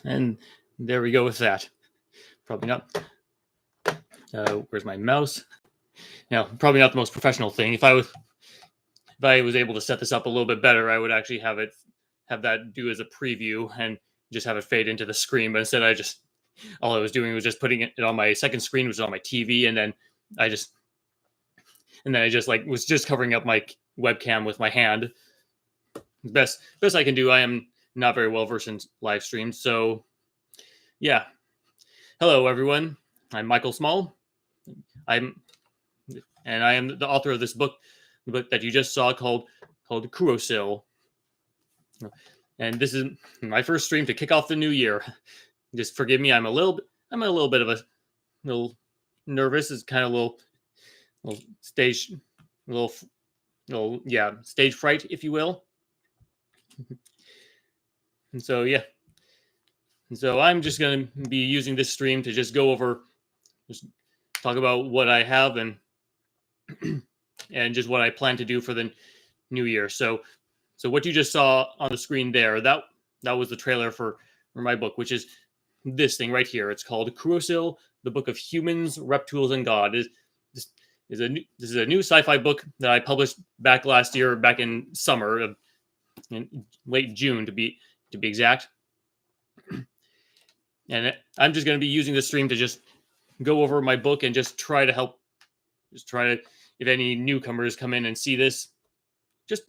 And there we go with that. Probably not. Where's my mouse? Now, probably not the most professional thing. If I was able to set this up a little bit better, I would actually have that do as a preview and just have it fade into the screen. But instead, all I was doing was just putting it on my second screen, which was on my TV, and then I just like was just covering up my webcam with my hand. Best I can do. I am not very well versed in live streams, so yeah. Hello, everyone. I'm Michael Small. I am the author of this book, the book that you just saw called Kuro-Sil. And this is my first stream to kick off the new year. Just forgive me. I'm a little bit of a little nervous. It's kind of a little stage fright, if you will. And so yeah. And so I'm just going to be using this stream to just talk about what I have and just what I plan to do for the new year. So what you just saw on the screen there, that was the trailer for my book, which is this thing right here. It's called Kuro-Sil, the Book of Humans, Reptuuls, and God. This is a new sci-fi book that I published back last year, back in summer, in late June to be exact. And I'm just going to be using the stream to just go over my book and just try to if any newcomers come in and see this, just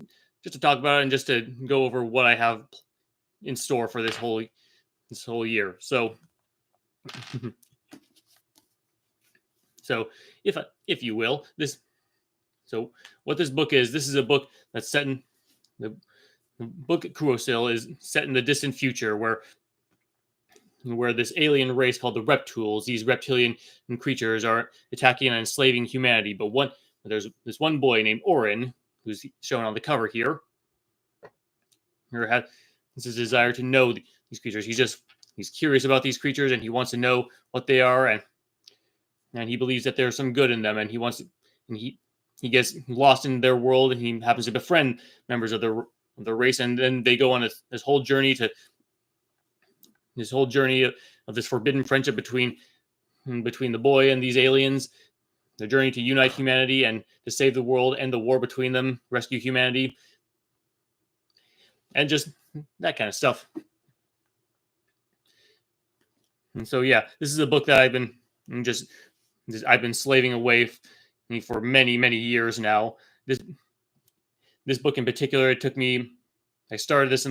to talk about it and just to go over what I have in store for this whole year. So if you will, what this book is, this is a book that's set in the book Kuro-Sil is set in the distant future where this alien race called the Reptuuls, these reptilian creatures, are attacking and enslaving humanity. But there's this one boy named Orin, who's shown on the cover here, who has this desire to know these creatures. He's curious about these creatures, and he wants to know what they are, and he believes that there's some good in them, and he gets lost in their world, and he happens to befriend members of the race, and then they go on this whole journey of this forbidden friendship between the boy and these aliens, the journey to unite humanity and to save the world, end the war between them, rescue humanity, and just that kind of stuff. And so, yeah, this is a book that I've been slaving away for many, many years now. This book in particular, I started this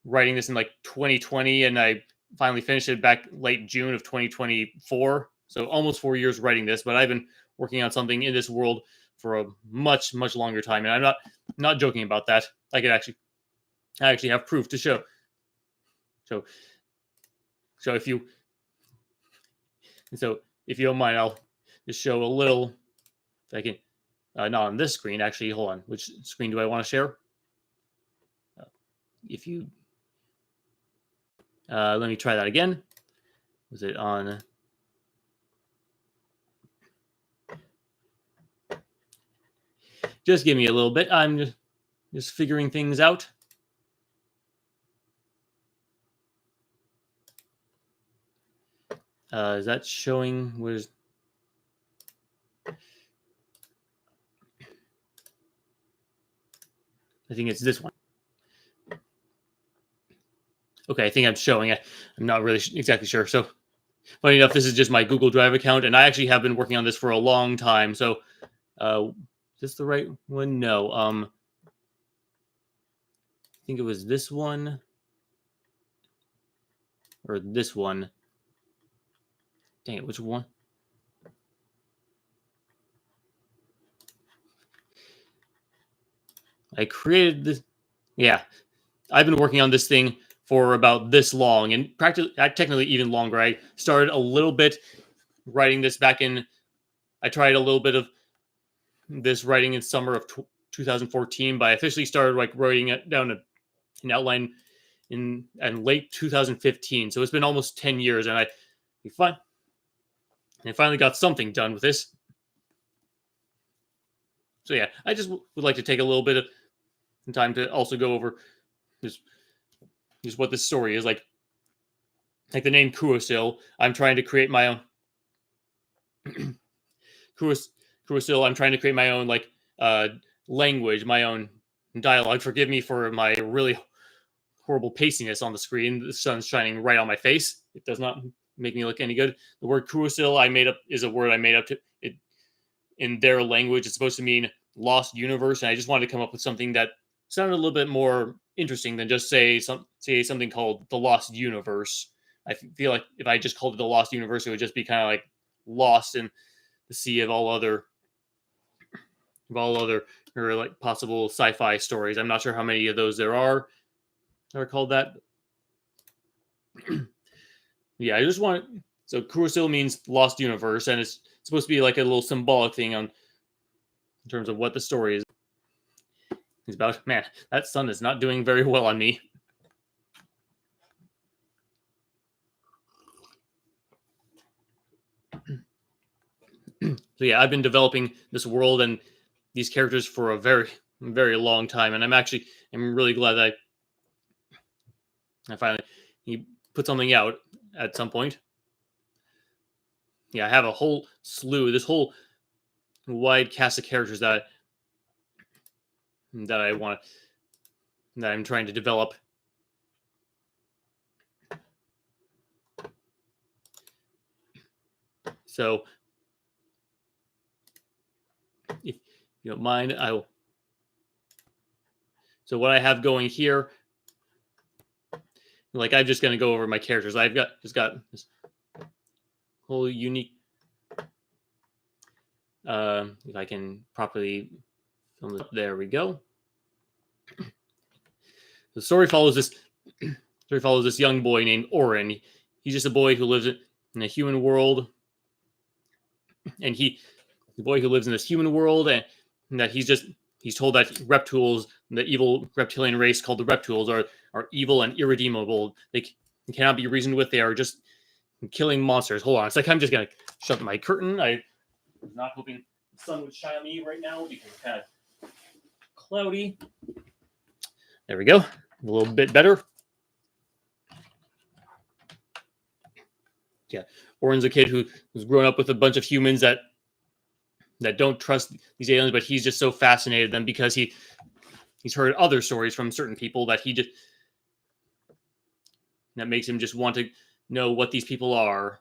writing this in 2020, and I finally finished it back late June of 2024. So almost 4 years writing this, but I've been working on something in this world for a much, much longer time. And I'm not joking about that. I actually have proof to show. So if you don't mind, I'll just show a little, if I can, not on this screen, actually. Hold on. Which screen do I want to share? Let me try that again. Was it on? Just give me a little bit. I'm just figuring things out. Is that showing? I think it's this one. Okay, I think I'm showing it. I'm not really exactly sure. So, funny enough, this is just my Google Drive account, and I actually have been working on this for a long time. So, is this the right one? No. I think it was this one or this one. Dang it, which one? I created this. Yeah. I've been working on this thing for about this long, and practically, technically even longer. I started a little bit writing this back in. I tried a little bit of this writing in summer of 2014, but I officially started like writing it down an outline in late 2015. So it's been almost 10 years, and I finally got something done with this. So yeah, I just would like to take a little bit of time to also go over just what this story is like. Like the name Kuro-Sil, I'm trying to create my own Kuro-Sil. I'm trying to create my own like uh language, my own dialogue. Forgive me for my really horrible pastiness on the screen. The sun's shining right on my face. It does not make me look any good. The word Kuro-Sil I made up is a word I made up to it in their language. It's supposed to mean lost universe, and I just wanted to come up with something that sounded a little bit more interesting than just say something called the lost universe. I feel like if I just called it the lost universe, it would just be kind of like lost in the sea of all other or like possible sci-fi stories. I'm not sure how many of those there are that are called that. Yeah, I just want so Kuro-Sil means lost universe, and it's supposed to be like a little symbolic thing on in terms of what the story is about. Man, that sun is not doing very well on me. So yeah, I've been developing this world and these characters for a very, very long time, and I'm really glad that I finally put something out at some point. Yeah, I have a whole slew, this whole wide cast of characters that I'm trying to develop. So if you don't mind, I will. So what I have going here, like I'm just going to go over my characters. I've got this whole unique. If I can properly film it, there we go. The story follows this young boy named Oren. He's just a boy who lives in a human world, and the boy who lives in this human world, and that he's told that Reptuuls, the evil reptilian race called the Reptuuls, are evil and irredeemable. They cannot be reasoned with. They are just killing monsters. Hold on, it's like I'm just gonna shut my curtain. I was not hoping the sun would shine on me right now because it's kind of cloudy. There we go. A little bit better. Yeah, Oren's a kid who's grown up with a bunch of humans that don't trust these aliens, but he's just so fascinated them because he's heard other stories from certain people that that makes him just want to know what these people are.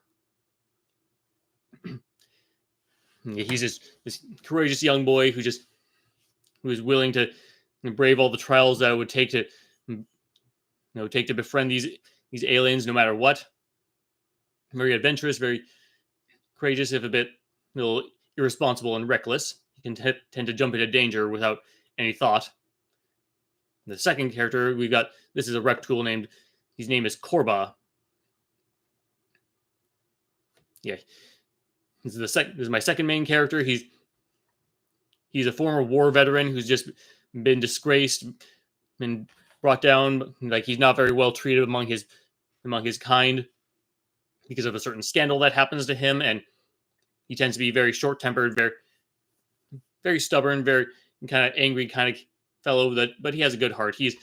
He's just this courageous young boy who is willing to brave all the trials that it would take to befriend these aliens no matter what. Very adventurous, very courageous, if a little irresponsible and reckless. He can tend to jump into danger without any thought. The second character we've got, this is a Reptuul his name is Korba. Yeah, this is my second main character. He's a former war veteran who's just been disgraced, been brought down. Like he's not very well treated among his kind because of a certain scandal that happens to him, and he tends to be very short-tempered, very very stubborn, very kind of angry kind of fellow. But he has a good heart. He's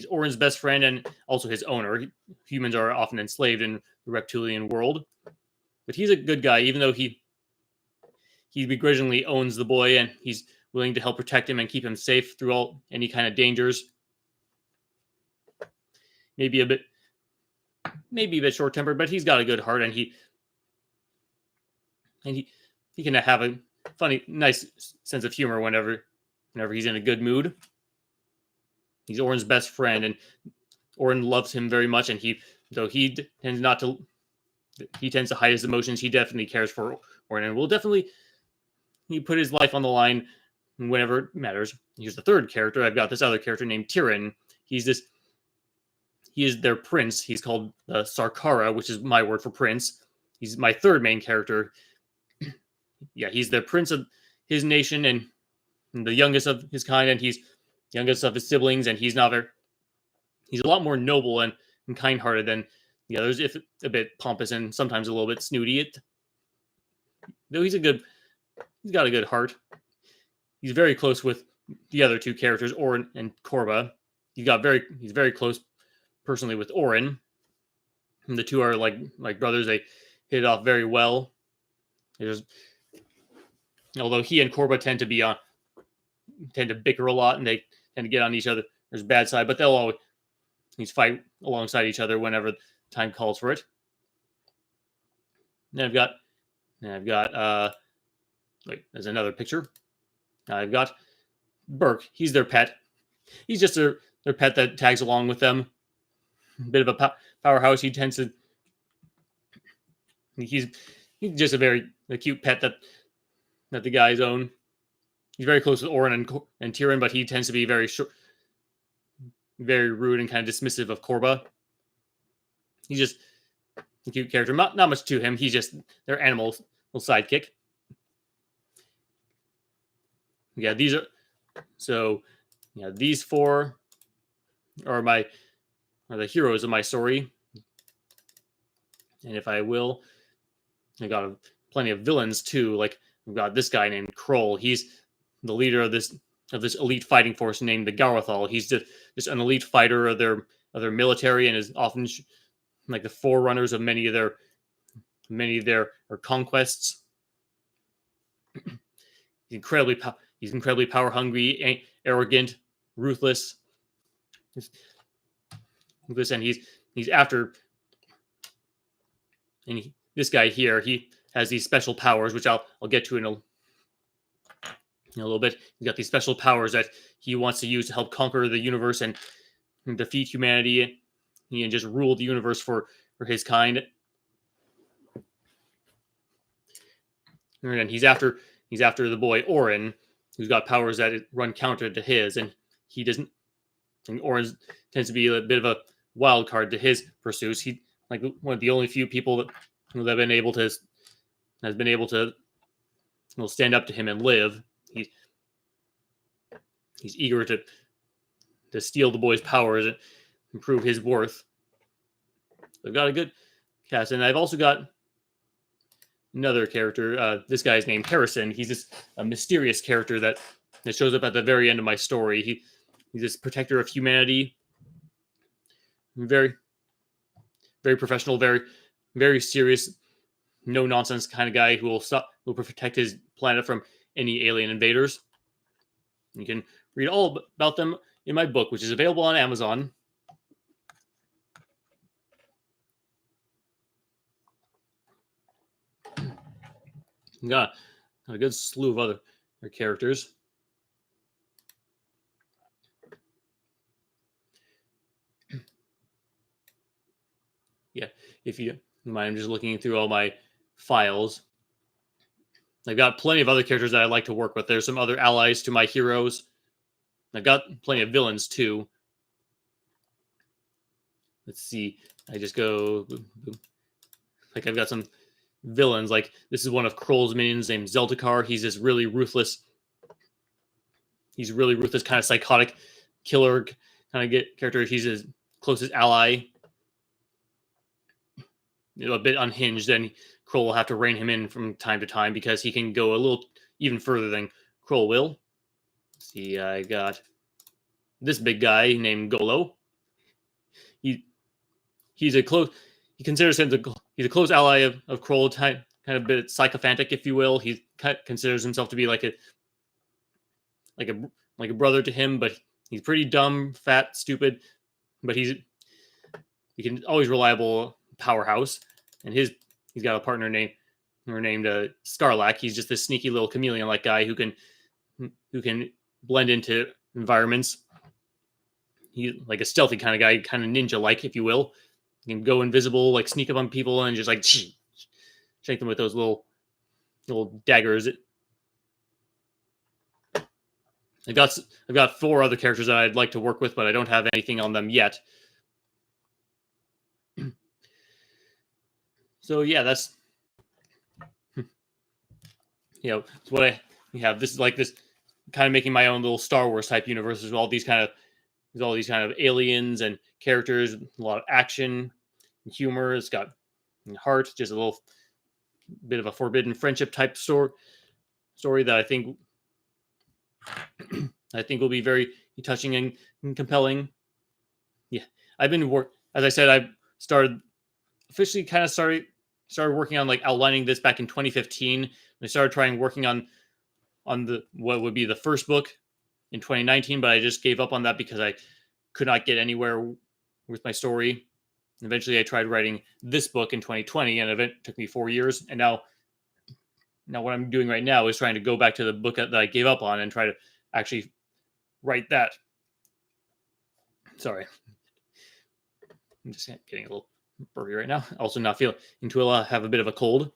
Oren's best friend and also his owner. Humans are often enslaved in the Reptilian world, but he's a good guy, even though he begrudgingly owns the boy, and he's willing to help protect him and keep him safe through any kind of dangers. Maybe a bit short-tempered, but he's got a good heart, and he can have a funny, nice sense of humor whenever he's in a good mood. He's Oren's best friend, and Oren loves him very much. And he tends to hide his emotions. He definitely cares for Oren, and will definitely put his life on the line whenever it matters. Here's the third character. I've got this other character named Tyrion. He is their prince. He's called Sarkara, which is my word for prince. He's my third main character. Yeah, he's the prince of his nation and the youngest of his kind, and he's youngest of his siblings, and he's a lot more noble and kind-hearted than the others, if a bit pompous and sometimes a little bit snooty. Though he's got a good heart. He's very close with the other two characters, Orin and Korba. He's very close personally with Orin. And the two are like brothers. They hit it off very well. Although he and Korba tend to bicker a lot, and they tend to get on each other's bad side, but they'll always fight alongside each other whenever time calls for it. Then I've got there's another picture. I've got Burke. He's their pet. He's just their pet that tags along with them. A bit of a powerhouse. He's just a cute pet that the guys own. He's very close with Orin and Tyrion, but he tends to be very rude and kind of dismissive of Korba. He's just a cute character. Not much to him. He's just their animal little sidekick. Yeah, these four are the heroes of my story. And if I will, I got plenty of villains too. Like I've got this guy named Kroll. He's the leader of this elite fighting force named the Garthal. He's just an elite fighter of their military and is often like the forerunners of many of their conquests. He's incredibly power hungry, arrogant, ruthless. And he's after. And this guy here, he has these special powers, which I'll get to in a little bit. He's got these special powers that he wants to use to help conquer the universe and defeat humanity, and just rule the universe for his kind. And he's after the boy Orin, who's got powers that run counter to his, and he doesn't. And Orin tends to be a bit of a wild card to his pursuits. He like one of the only few people that have been able to stand up to him and live. He's eager to steal the boy's powers and improve his worth. I've got a good cast, and I've also got another character. This guy's named Harrison. He's just a mysterious character that shows up at the very end of my story. He's this protector of humanity. Very, very professional, very, very serious, no nonsense kind of guy who will protect his planet from any alien invaders. You can read all about them in my book, which is available on Amazon. Got a good slew of other characters. Yeah, if you don't mind, I'm just looking through all my files. I've got plenty of other characters that I like to work with. There's some other allies to my heroes. I've got plenty of villains too. Let's see. I just go boom, boom. Like I've got some villains. Like this is one of Kroll's minions named Zeltikar. He's this really ruthless. He's really ruthless, kind of psychotic killer kind of character. He's his closest ally. A bit unhinged, and Kroll will have to rein him in from time to time because he can go a little even further than Kroll will. Let's see, I got this big guy named Golo. He considers him he's a close ally of Kroll, kind of a bit sycophantic, if you will. He considers himself to be like a brother to him, but he's pretty dumb, fat, stupid. But he can always reliable powerhouse, and he's got a partner named Scarlac. He's just this sneaky little chameleon-like guy who can blend into environments. He's like a stealthy kind of guy, kind of ninja-like, if you will. He can go invisible, like sneak up on people and just like shake them with those little daggers. I've got 4 other characters that I'd like to work with, but I don't have anything on them yet. So yeah, that's it's what I have. This is like this kind of making my own little Star Wars type universe. There's all these kind of aliens and characters, a lot of action and humor. It's got heart, just a little bit of a forbidden friendship type story that I think will be very touching and compelling. Yeah, I've been as I said, I started officially kind of started working on like outlining this back in 2015. I started trying working on the what would be the first book in 2019, but I just gave up on that because I could not get anywhere with my story. Eventually, I tried writing this book in 2020, and it took me 4 years. And now what I'm doing right now is trying to go back to the book that I gave up on and try to actually write that. Sorry, I'm just getting a little burpy right now. Also, not feeling have a bit of a cold.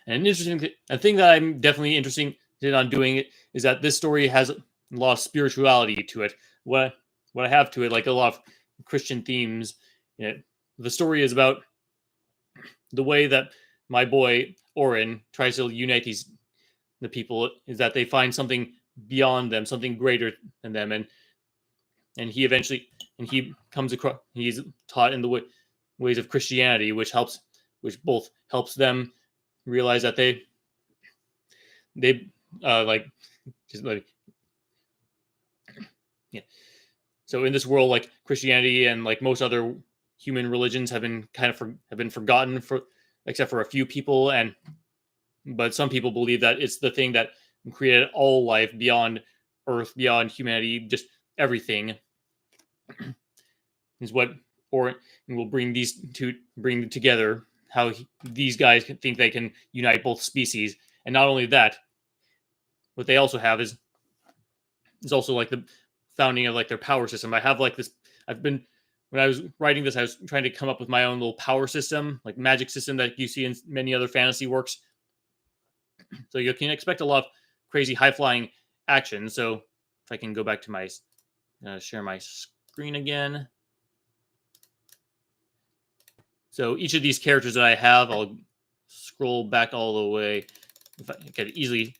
And an interesting thing that I'm definitely interested on doing is that this story has a lot of spirituality to it. What I have to it, like a lot of Christian themes in it. The story is about the way that my boy Oren tries to unite the people, is that they find something beyond them, something greater than them, and he comes across, he's taught in the ways of Christianity, which both helps them realize that they like just like yeah. So in this world, like Christianity and like most other human religions have been forgotten except for a few people, but some people believe that it's the thing that created all life beyond Earth, beyond humanity, just everything is what or will bring together. How these guys think they can unite both species, and not only that, what they also have is also like the founding of like their power system. I have like this. When I was writing this, I was trying to come up with my own little power system, like magic system that you see in many other fantasy works. So you can expect a lot of crazy high flying action. So if I can go back to my share my screen again. So each of these characters that I have, I'll scroll back all the way. If I can easily,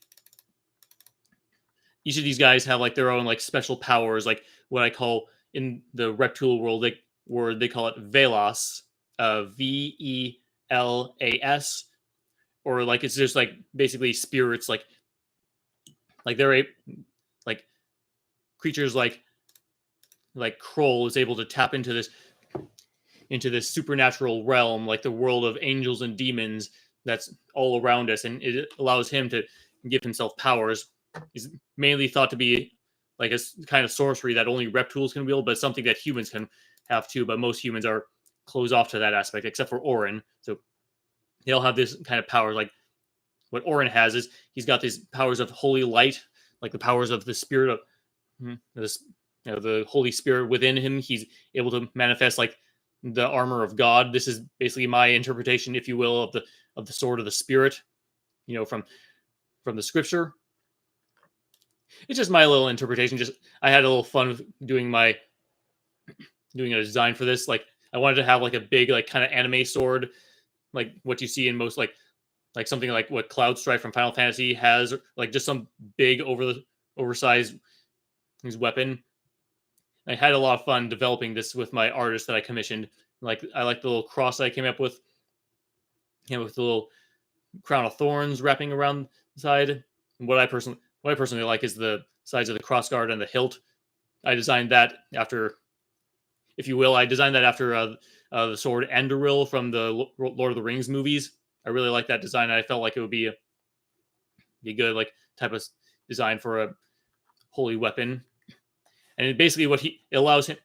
each of these guys have like their own like special powers, like what I call in the Reptuul world, they call it Velas, Velas, or like it's just like basically spirits, like they're like creatures like Kroll is able to tap into this supernatural realm, like the world of angels and demons that's all around us, and it allows him to give himself powers. He's mainly thought to be like a kind of sorcery that only Reptuuls can wield, but something that humans can have too. But most humans are closed off to that aspect, except for Oren. So they'll have this kind of power. Like what Oren has is he's got these powers of holy light, like the powers of the spirit of this, the Holy Spirit within him. He's able to manifest like the armor of God. This is basically my interpretation, if you will, of the sword of the Spirit, from the scripture. It's just my little interpretation. Just I had a little fun with doing a design for this. Like I wanted to have like a big like kind of anime sword, like what you see in most like something like what Cloud Strife from Final Fantasy has, like just some big oversized weapon. I had a lot of fun developing this with my artist that I commissioned. Like I like the little cross that I came up with, with the little crown of thorns wrapping around the side. And what I personally like is the sides of the crossguard and the hilt. I designed that after, if you will, the sword Anduril from the Lord of the Rings movies. I really like that design. And I felt like it would be a good like type of design for a holy weapon. And basically it allows him,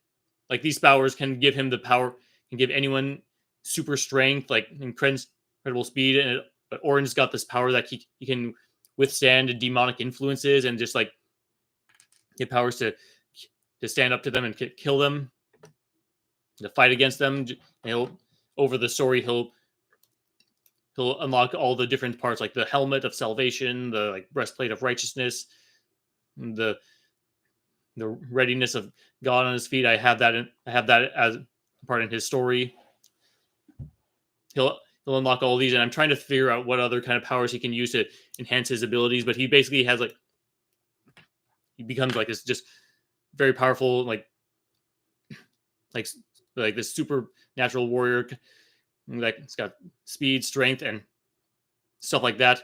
like these powers can give him the power, can give anyone super strength, like incredible speed. But Oren's got this power that he can withstand demonic influences and just like get powers to stand up to them and kill them, to fight against them. And over the story, he'll unlock all the different parts, like the helmet of salvation, the like breastplate of righteousness, the readiness of God on his feet. I have that as part in his story. He'll unlock all these, and I'm trying to figure out what other kind of powers he can use to enhance his abilities. But he basically has he becomes like this just very powerful like this supernatural warrior. Like it's got speed, strength, and stuff like that.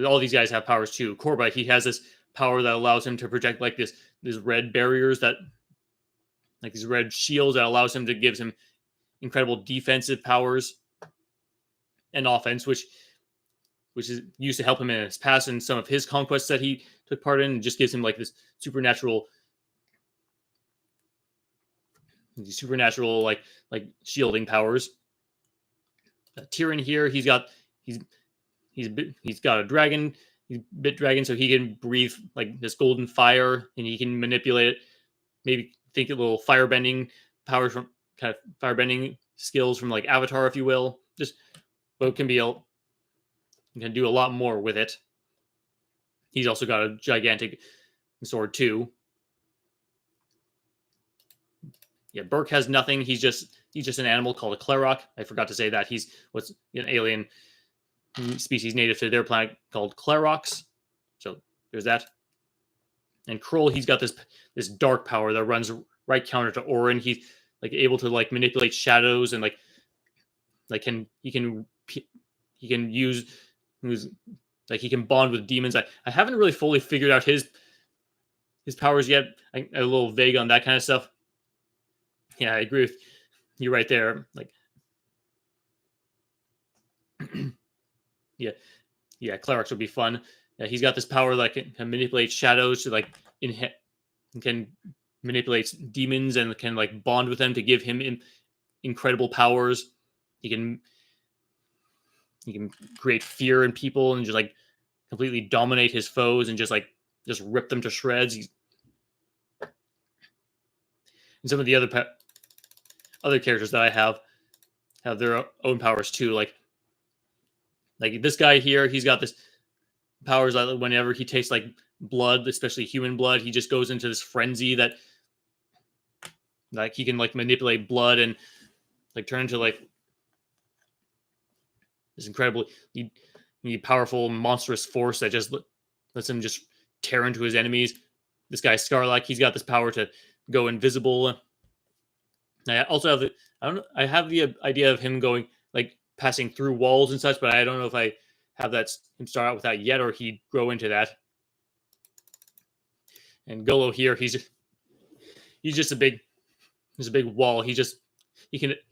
All these guys have powers too. Corbite, he has this power that allows him to project like these red barriers that like these red shields that allows him to gives him incredible defensive powers and offense, which is used to help him in his past and some of his conquests that he took part in, and just gives him like this supernatural like shielding powers. Tyrion here, he's got a dragon, he's bit dragon, so he can breathe like this golden fire, and he can manipulate it. Maybe think a little firebending powers from kind of firebending skills from like Avatar, if you will. Just but can do a lot more with it. He's also got a gigantic sword too. Yeah, Burke has nothing. He's just an animal called a Klerok. I forgot to say that he's what's an alien species native to their planet called Kleroks. So there's that. And Krull, he's got this dark power that runs right counter to Orin. He's like able to like manipulate shadows and he can use like he can bond with demons. I haven't really fully figured out his powers yet. I'm a little vague on that kind of stuff. Yeah, I agree with you right there. Like, yeah, Clerics would be fun. Yeah, he's got this power that can manipulate shadows to like can manipulate demons and can like bond with them to give him incredible powers. He can create fear in people and just like completely dominate his foes and just rip them to shreds. And some of the other characters that I have their own powers too. Like this guy here, he's got this powers that whenever he tastes like blood, especially human blood, he just goes into this frenzy that like he can like manipulate blood and like turn into like this incredibly powerful monstrous force that just lets him just tear into his enemies. This guy Scarlac, he's got this power to go invisible. I also have I have the idea of him going like passing through walls and such, but I don't know if I have him start out with that yet or he'd grow into that. And Golo here, he's just a big wall. He's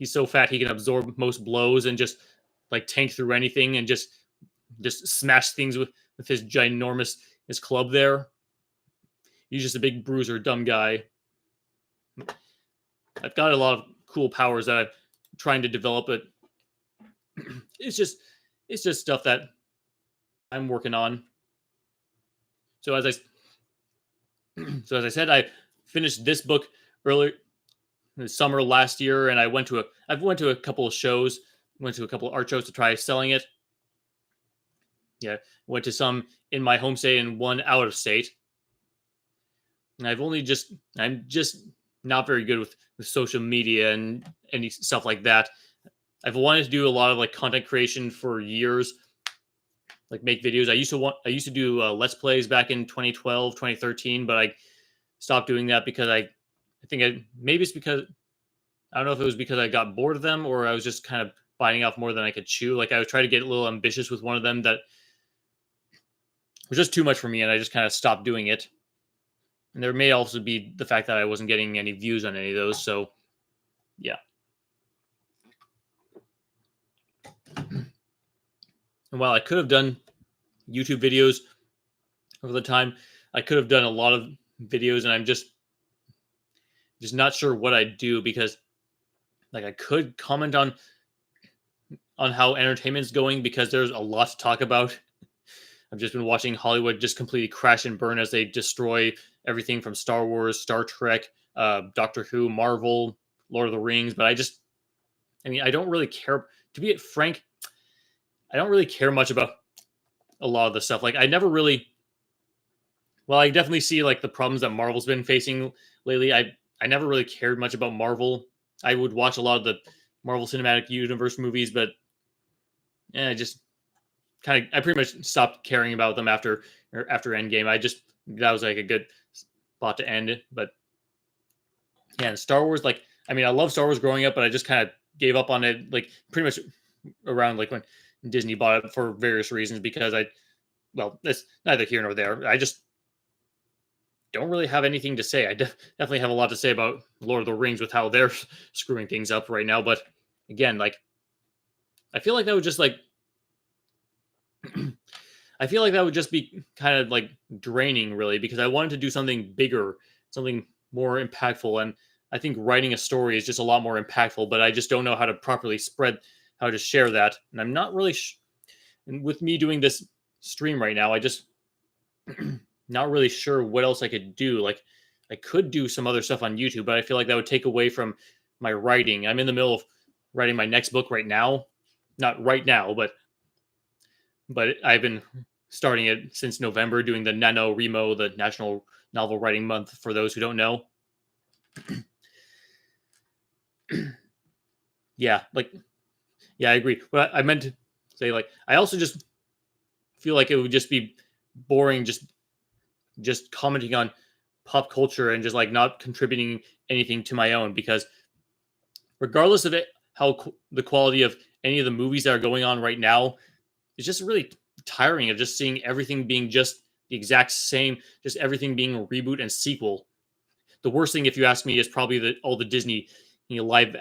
so fat he can absorb most blows and just like tank through anything and just smash things with his his club there. He's just a big bruiser, dumb guy. I've got a lot of cool powers that I'm trying to develop, but it's just stuff that I'm working on. So as I said, I finished this book earlier in the summer last year, and I went to a couple of shows, went to a couple of art shows to try selling it. Yeah, went to some in my home state and one out of state. And I'm just not very good with social media and any stuff like that. I've wanted to do a lot of like content creation for years, like make videos. I used to do Let's Plays back in 2012, 2013, but I stopped doing that because maybe it's because I don't know if it was because I got bored of them or I was just kind of biting off more than I could chew. Like I was trying to get a little ambitious with one of them that was just too much for me, and I just kind of stopped doing it. And there may also be the fact that I wasn't getting any views on any of those. So, yeah. And while I could have done YouTube videos over the time, I could have done a lot of videos, and I'm just not sure what I'd do because, like, I could comment on how entertainment's going because there's a lot to talk about. I've just been watching Hollywood just completely crash and burn as they destroy everything from Star Wars, Star Trek, Doctor Who, Marvel, Lord of the Rings. But I don't really care. To be frank, I don't really care much about a lot of the stuff. Like I never really well, I definitely see like the problems that Marvel's been facing lately. I never really cared much about Marvel. I would watch a lot of the Marvel Cinematic Universe movies, but I just I pretty much stopped caring about them after Endgame. That was like a good spot to end it. But yeah, and Star Wars, like I mean, I love Star Wars growing up, but I just kind of gave up on it, like pretty much around like when Disney bought it for various reasons. Because well, that's neither here nor there. I just don't really have anything to say. I definitely have a lot to say about Lord of the Rings with how they're screwing things up right now. But again, like I feel like that would just like I feel like that would just be kind of like draining, really, because I wanted to do something bigger, something more impactful. And I think writing a story is just a lot more impactful, but I just don't know how to properly how to share that. And I'm not really, and with me doing this stream right now, I just not really sure what else I could do. Like, I could do some other stuff on YouTube, but I feel like that would take away from my writing. I'm in the middle of writing my next book right now. Not right now, but I've been starting it since November, doing the NaNoWriMo, the National Novel Writing Month, for those who don't know. Yeah, I agree. But I meant to say, like, I also just feel like it would just be boring just commenting on pop culture and just like not contributing anything to my own, because regardless of the quality of any of the movies that are going on right now, it's just really tiring of just seeing everything being just the exact same, just everything being a reboot and sequel. The worst thing, if you ask me, is probably all the Disney, live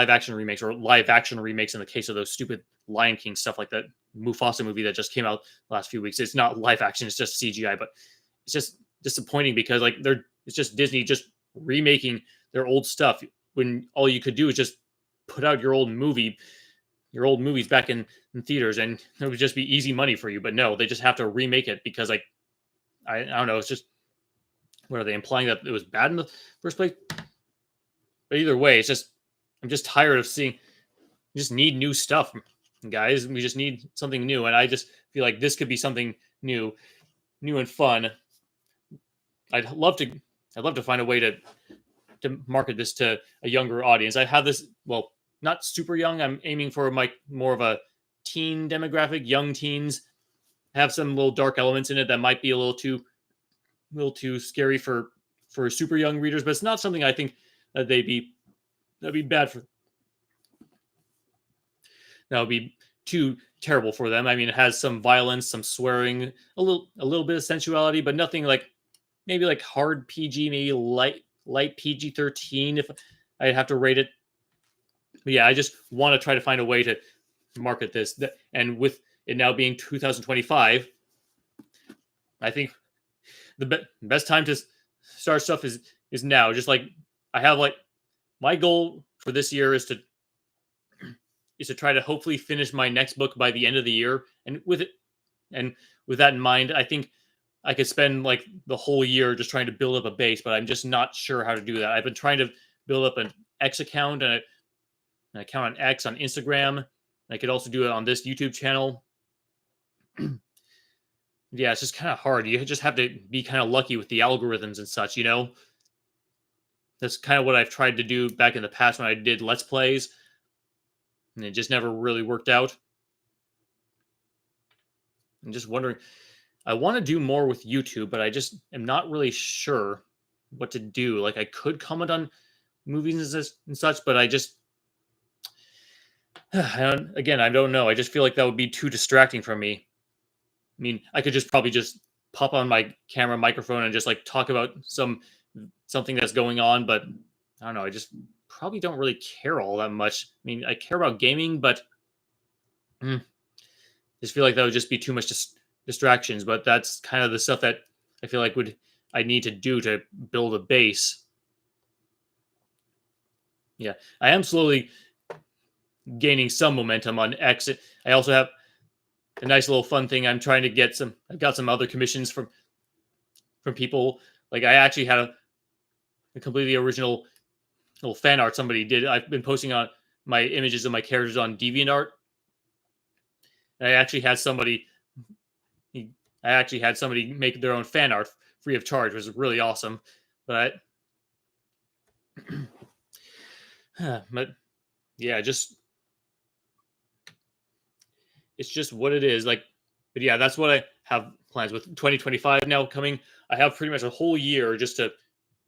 action remakes, or live action remakes in the case of those stupid Lion King stuff, like that Mufasa movie that just came out the last few weeks. It's not live action; it's just CGI, but it's just disappointing because it's just Disney just remaking their old stuff when all you could do is just put out your old movies back in theaters, and it would just be easy money for you. But no, they just have to remake it because like I don't know, it's just, what are they implying, that it was bad in the first place? But either way, it's just, I'm just tired of seeing, we just need new stuff, guys. We just need something new, and I just feel like this could be something new and fun. I'd love to find a way to market this to a younger audience. I have this, well, not super young. I'm aiming for more of a teen demographic, young teens. Have some little dark elements in it that might be a little too scary for super young readers, but it's not something I think that that'd be bad for. That would be too terrible for them. I mean, it has some violence, some swearing, a little bit of sensuality, but nothing like, maybe like hard PG, maybe light PG-13 if I'd have to rate it. But yeah, I just want to try to find a way to market this. And with it now being 2025, I think the best time to start stuff is now. Just like I have, like, my goal for this year is to try to hopefully finish my next book by the end of the year. And with that in mind, I think I could spend like the whole year just trying to build up a base, but I'm just not sure how to do that. I've been trying to build up an X account and an account on X on Instagram. I could also do it on this YouTube channel. Yeah, it's just kind of hard. You just have to be kind of lucky with the algorithms and such, you know? That's kind of what I've tried to do back in the past when I did Let's Plays, and it just never really worked out. I'm just wondering, I want to do more with YouTube, but I just am not really sure what to do. Like, I could comment on movies and such, but I just, I don't know. I just feel like that would be too distracting for me. I mean, I could probably just pop on my camera microphone and just like talk about something that's going on, but I don't know. I just probably don't really care all that much. I mean, I care about gaming, but I just feel like that would just be too much distractions. But that's kind of the stuff that I feel like I need to do to build a base. Yeah, I am slowly gaining some momentum on X. I also have a nice little fun thing. I'm trying to get I got some other commissions from people. Like, I actually had a completely original little fan art somebody did. I've been posting on my images of my characters on DeviantArt. And I actually had somebody make their own fan art free of charge, which is really awesome. But but yeah, just it's just what it is. Like, but yeah, that's what I have plans with 2025 now coming. I have pretty much a whole year just to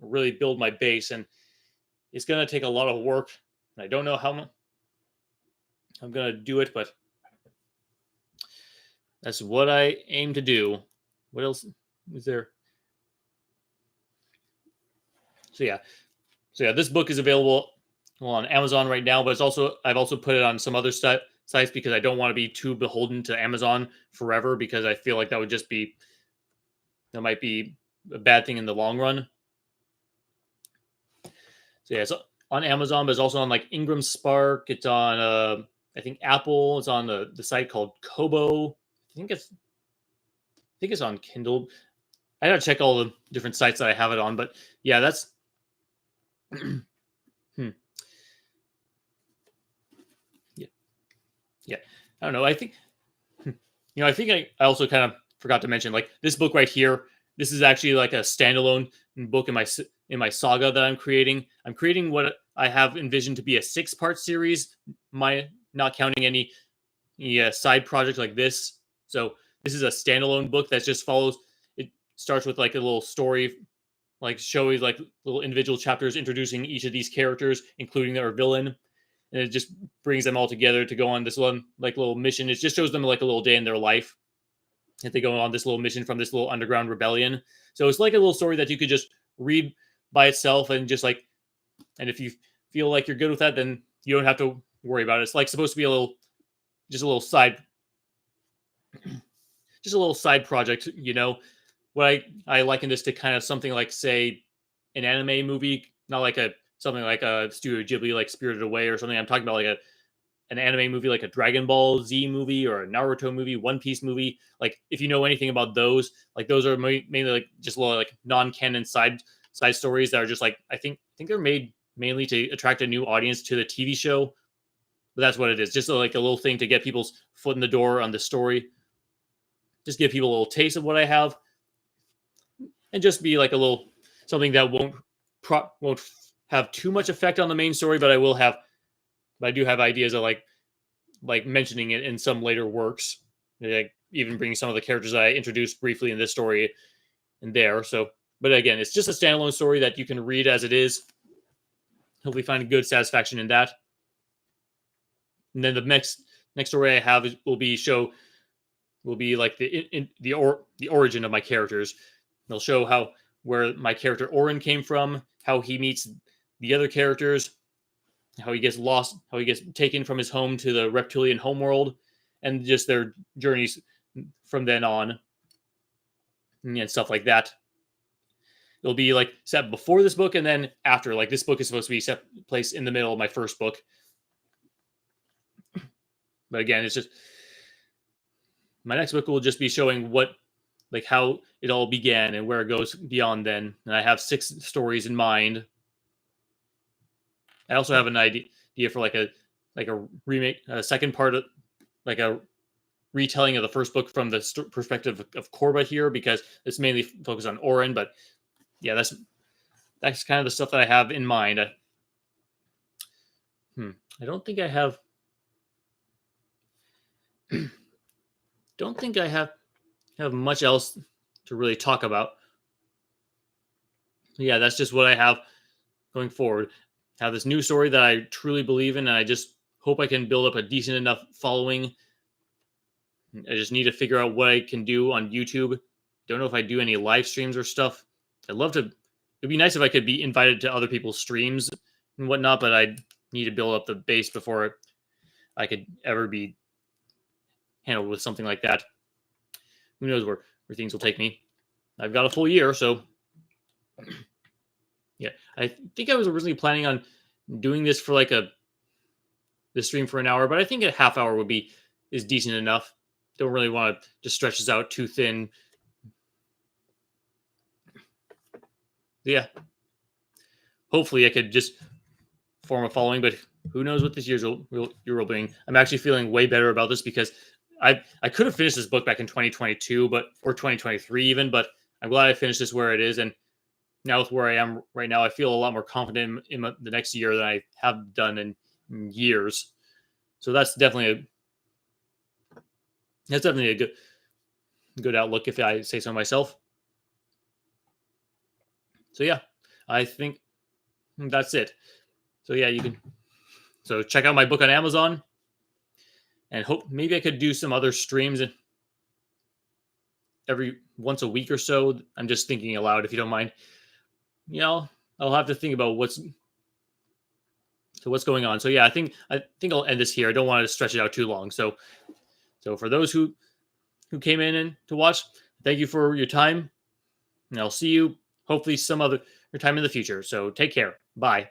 really build my base, and it's gonna take a lot of work. And I don't know how I'm gonna do it, but that's what I aim to do. What else is there? So yeah, this book is available on Amazon right now, but I've also put it on some other sites because I don't want to be too beholden to Amazon forever, because I feel like that might be a bad thing in the long run. So yeah, it's on Amazon, but it's also on like Ingram Spark. It's on I think Apple. It's on the site called Kobo. I think it's on Kindle. I gotta check all the different sites that I have it on, but yeah, that's hmm. Yeah, yeah. I don't know. I think I think I also kind of forgot to mention, like, this book right here. This is actually like a standalone book in my saga that I'm creating. I'm creating what I have envisioned to be a 6-part series. My not counting any side projects like this. So this is a standalone book that just follows. It starts with like a little story, like showing like little individual chapters introducing each of these characters, including their villain, and it just brings them all together to go on this one like little mission. It just shows them like a little day in their life, and they go on this little mission from this little underground rebellion. So it's like a little story that you could just read by itself, and just like, and if you feel like you're good with that, then you don't have to worry about it. It's like supposed to be just a little side project, What I liken this to kind of something like, say, an anime movie, not like something like a Studio Ghibli, like Spirited Away or something. I'm talking about like an anime movie, like a Dragon Ball Z movie or a Naruto movie, One Piece movie. Like, if you know anything about those, like, those are mainly like just little like non-canon side stories that are just like, I think they're made mainly to attract a new audience to the TV show. But that's what it is, just like a little thing to get people's foot in the door on the story. Just give people a little taste of what I have, and just be like a little something that won't have too much effect on the main story, but I do have ideas of like mentioning it in some later works, like even bringing some of the characters that I introduced briefly in this story in there. So, but again, it's just a standalone story that you can read as it is. Hopefully, find good satisfaction in that. And then the next story I have will be like the origin of my characters. They'll show where my character Orin came from, how he meets the other characters, how he gets lost, how he gets taken from his home to the Reptuulian homeworld, and just their journeys from then on, and stuff like that. It'll be like set before this book and then after. Like, this book is supposed to be set place in the middle of my first book. But again, it's just my next book will just be showing how it all began and where it goes beyond then. And I have 6 stories in mind. I also have an idea for like a remake, a second part of like a retelling of the first book from the perspective of Korba here, because it's mainly focused on Orin. But yeah, that's kind of the stuff that I have in mind. I don't think I have. Don't think I have much else to really talk about. Yeah, that's just what I have going forward. I have this new story that I truly believe in, and I just hope I can build up a decent enough following. I just need to figure out what I can do on YouTube. Don't know if I do any live streams or stuff. I'd love to. It'd be nice if I could be invited to other people's streams and whatnot, but I need to build up the base before I could ever be handled with something like that. Who knows where things will take me. I've got a full year, so yeah. I think I was originally planning on doing this for like this stream for an hour, but I think a half hour is decent enough. Don't really want to just stretch this out too thin. Yeah. Hopefully I could just form a following, but who knows what this year will bring. I'm actually feeling way better about this because I could have finished this book back in 2022, or 2023 even, but I'm glad I finished this where it is, and now with where I am right now, I feel a lot more confident in the next year than I have done in years. So that's definitely a good outlook if I say so myself. So yeah, I think that's it. So yeah, you can check out my book on Amazon, and hope maybe I could do some other streams every once a week or so. I'm just thinking aloud, if you don't mind. You know, I'll have to think about what's going on. So yeah, I think I'll end this here. I don't want to stretch it out too long. So for those who came in and to watch, thank you for your time, and I'll see you hopefully some other time in the future. So take care. Bye.